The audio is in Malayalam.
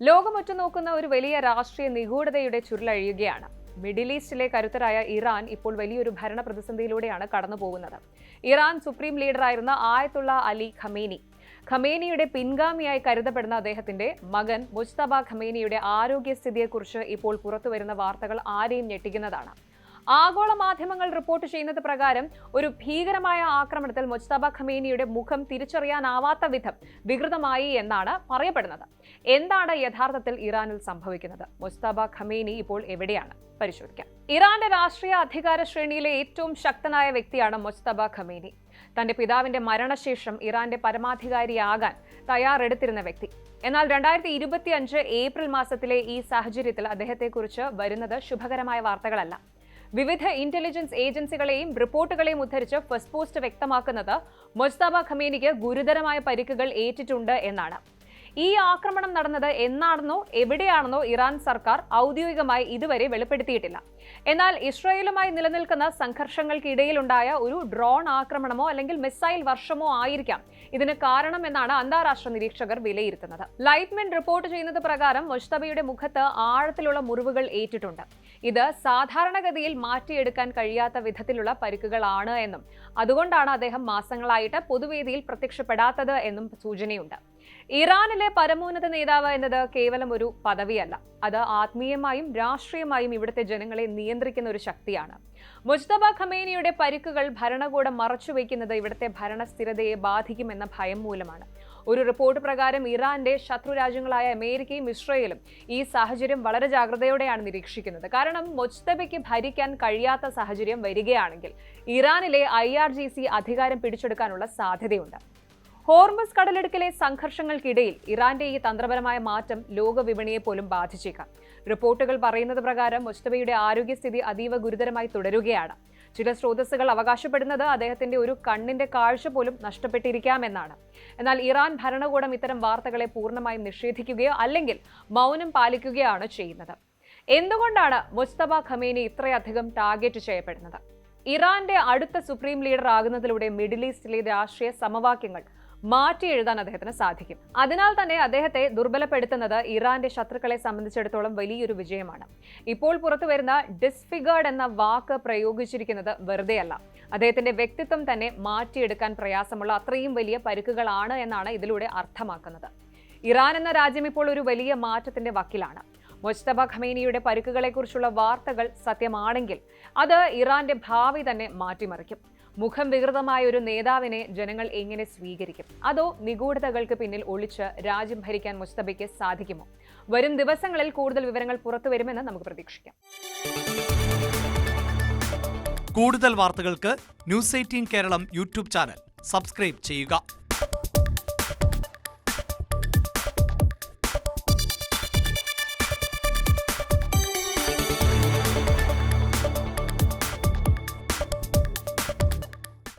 ലോകം ഉറ്റുനോക്കുന്ന ഒരു വലിയ രാഷ്ട്രീയ നിഗൂഢതയുടെ ചുരുളഴിയുകയാണ്. മിഡിൽ ഈസ്റ്റിലെ കരുത്തരായ ഇറാൻ ഇപ്പോൾ വലിയൊരു ഭരണ പ്രതിസന്ധിയിലൂടെയാണ് കടന്നുപോകുന്നത്. ഇറാൻ സുപ്രീം ലീഡറായിരുന്ന ആയത്തുള്ള അലി ഖമേനിയുടെ പിൻഗാമിയായി കരുതപ്പെടുന്ന അദ്ദേഹത്തിന്റെ മകൻ മുജ്തബ ഖമേനിയുടെ ആരോഗ്യസ്ഥിതിയെക്കുറിച്ച് ഇപ്പോൾ പുറത്തുവരുന്ന വാർത്തകൾ ആരെയും ഞെട്ടിക്കുന്നതാണ്. ആഗോള മാധ്യമങ്ങൾ റിപ്പോർട്ട് ചെയ്യുന്നത് പ്രകാരം ഒരു ഭീകരമായ ആക്രമണത്തിൽ മുജ്തബ ഖമേനിയുടെ മുഖം തിരിച്ചറിയാനാവാത്ത വിധം വികൃതമായി എന്നാണ് പറയപ്പെടുന്നത്. എന്താണ് യഥാർത്ഥത്തിൽ ഇറാനിൽ സംഭവിക്കുന്നത്? മുജ്തബ ഖമേനി ഇപ്പോൾ എവിടെയാണ്? പരിശോധിക്കാം. ഇറാന്റെ രാഷ്ട്രീയ അധികാര ശ്രേണിയിലെ ഏറ്റവും ശക്തനായ വ്യക്തിയാണ് മുജ്തബ ഖമേനി. തന്റെ പിതാവിന്റെ മരണശേഷം ഇറാന്റെ പരമാധികാരിയാകാൻ തയ്യാറെടുത്തിരുന്ന വ്യക്തി. എന്നാൽ 2025 ഏപ്രിൽ മാസത്തിലെ ഈ സാഹചര്യത്തിൽ അദ്ദേഹത്തെക്കുറിച്ച് വരുന്നത് ശുഭകരമായ വാർത്തകളല്ല. വിവിധ ഇന്റലിജൻസ് ഏജൻസികളെയും റിപ്പോർട്ടുകളെയും ഉദ്ധരിച്ച് ഫസ്റ്റ് പോസ്റ്റ് വ്യക്തമാക്കുന്നത് മുജ്തബ ഖമേനിക്ക് ഗുരുതരമായ പരിക്കുകൾ ഏറ്റിട്ടുണ്ട് എന്നാണ്. ഈ ആക്രമണം നടന്നത് എന്നാണെന്നോ എവിടെയാണെന്നോ ഇറാൻ സർക്കാർ ഔദ്യോഗികമായി ഇതുവരെ വെളിപ്പെടുത്തിയിട്ടില്ല. എന്നാൽ ഇസ്രായേലുമായി നിലനിൽക്കുന്ന സംഘർഷങ്ങൾക്കിടയിലുണ്ടായ ഒരു ഡ്രോൺ ആക്രമണമോ അല്ലെങ്കിൽ മിസൈൽ വർഷമോ ആയിരിക്കാം ഇതിന് കാരണമെന്നാണ് അന്താരാഷ്ട്ര നിരീക്ഷകർ വിലയിരുത്തുന്നത്. ലൈറ്റ്മെൻ റിപ്പോർട്ട് ചെയ്യുന്നത് പ്രകാരം മുജ്തബയുടെ മുഖത്ത് ആഴത്തിലുള്ള മുറിവുകൾ ഏറ്റിട്ടുണ്ട്. ഇത് സാധാരണഗതിയിൽ മാറ്റിയെടുക്കാൻ കഴിയാത്ത വിധത്തിലുള്ള പരിക്കുകളാണ് എന്നും അതുകൊണ്ടാണ് അദ്ദേഹം മാസങ്ങളായിട്ട് പൊതുവേദിയിൽ പ്രത്യക്ഷപ്പെടാത്തത് എന്നും സൂചനയുണ്ട്. ഇറാനിലെ പരമോന്നത നേതാവ് എന്നത് കേവലം ഒരു പദവിയല്ല, അത് ആത്മീയമായും രാഷ്ട്രീയമായും ഇവിടുത്തെ ജനങ്ങളെ നിയന്ത്രിക്കുന്ന ഒരു ശക്തിയാണ്. മുജ്തബ ഖമേനിയുടെ പരിക്കുകൾ ഭരണകൂടം മറച്ചുവെക്കുന്നത് ഇവിടുത്തെ ഭരണസ്ഥിരതയെ ബാധിക്കുമെന്ന ഭയം മൂലമാണ്. ഒരു റിപ്പോർട്ട് പ്രകാരം ഇറാന്റെ ശത്രു രാജ്യങ്ങളായ അമേരിക്കയും ഇസ്രയേലും ഈ സാഹചര്യം വളരെ ജാഗ്രതയോടെയാണ് നിരീക്ഷിക്കുന്നത്. കാരണം മുജ്തബയ്ക്ക് ഭരിക്കാൻ കഴിയാത്ത സാഹചര്യം വരികയാണെങ്കിൽ ഇറാനിലെ IRGC അധികാരം പിടിച്ചെടുക്കാനുള്ള സാധ്യതയുണ്ട്. ഹോർമസ് കടലിടുക്കിലെ സംഘർഷങ്ങൾക്കിടയിൽ ഇറാന്റെ ഈ തന്ത്രപരമായ മാറ്റം ലോക വിപണിയെ പോലും ബാധിച്ചേക്കാം. റിപ്പോർട്ടുകൾ പറയുന്നത് പ്രകാരം മുജ്തബയുടെ ആരോഗ്യസ്ഥിതി അതീവ ഗുരുതരമായി തുടരുകയാണ്. ചില സ്രോതസ്സുകൾ അവകാശപ്പെടുന്നത് അദ്ദേഹത്തിന്റെ ഒരു കണ്ണിന്റെ കാഴ്ച പോലും നഷ്ടപ്പെട്ടിരിക്കാമെന്നാണ്. എന്നാൽ ഇറാൻ ഭരണകൂടം ഇത്തരം വാർത്തകളെ പൂർണ്ണമായും നിഷേധിക്കുകയോ അല്ലെങ്കിൽ മൗനം പാലിക്കുകയാണ് ചെയ്യുന്നത്. എന്തുകൊണ്ടാണ് മുജ്തബ ഖമേനി ഇത്രയധികം ടാർഗറ്റ് ചെയ്യപ്പെടുന്നത്? ഇറാന്റെ അടുത്ത സുപ്രീം ലീഡർ ആകുന്നതിലൂടെ മിഡിൽ ഈസ്റ്റിലെ രാഷ്ട്രീയ സമവാക്യങ്ങൾ മാറ്റി എഴുതാൻ അദ്ദേഹത്തിന് സാധിക്കും. അതിനാൽ തന്നെ അദ്ദേഹത്തെ ദുർബലപ്പെടുത്തുന്നത് ഇറാന്റെ ശത്രുക്കളെ സംബന്ധിച്ചിടത്തോളം വലിയൊരു വിജയമാണ്. ഇപ്പോൾ പുറത്തുവരുന്ന ഡിസ്ഫിഗേർഡ് എന്ന വാക്ക് പ്രയോഗിച്ചിരിക്കുന്നത് വെറുതെയല്ല. അദ്ദേഹത്തിന്റെ വ്യക്തിത്വം തന്നെ മാറ്റിയെടുക്കാൻ പ്രയാസമുള്ള അത്രയും വലിയ പരിക്കുകളാണ് എന്നാണ് ഇതിലൂടെ അർത്ഥമാക്കുന്നത്. ഇറാൻ എന്ന രാജ്യം ഇപ്പോൾ ഒരു വലിയ മാറ്റത്തിന്റെ വക്കിലാണ്. മുജ്തബ ഖമേനിയുടെ പരിക്കുകളെക്കുറിച്ചുള്ള വാർത്തകൾ സത്യമാണെങ്കിൽ അത് ഇറാന്റെ ഭാവി തന്നെ മാറ്റിമറിക്കും. മുഖം വികൃതമായ ഒരു നേതാവിനെ ജനങ്ങൾ എങ്ങനെ സ്വീകരിക്കും? അതോ നിഗൂഢതകൾക്ക് പിന്നിൽ ഒളിച്ച് രാജ്യം ഭരിക്കാൻ മുജ്തബയ്ക്ക് സാധിക്കുമോ? വരും ദിവസങ്ങളിൽ കൂടുതൽ വിവരങ്ങൾ പുറത്തുവരുമെന്ന് നമുക്ക് പ്രതീക്ഷിക്കാം. കൂടുതൽ വാർത്തകൾക്ക് News 18 Keralam YouTube channel subscribe ചെയ്യുക.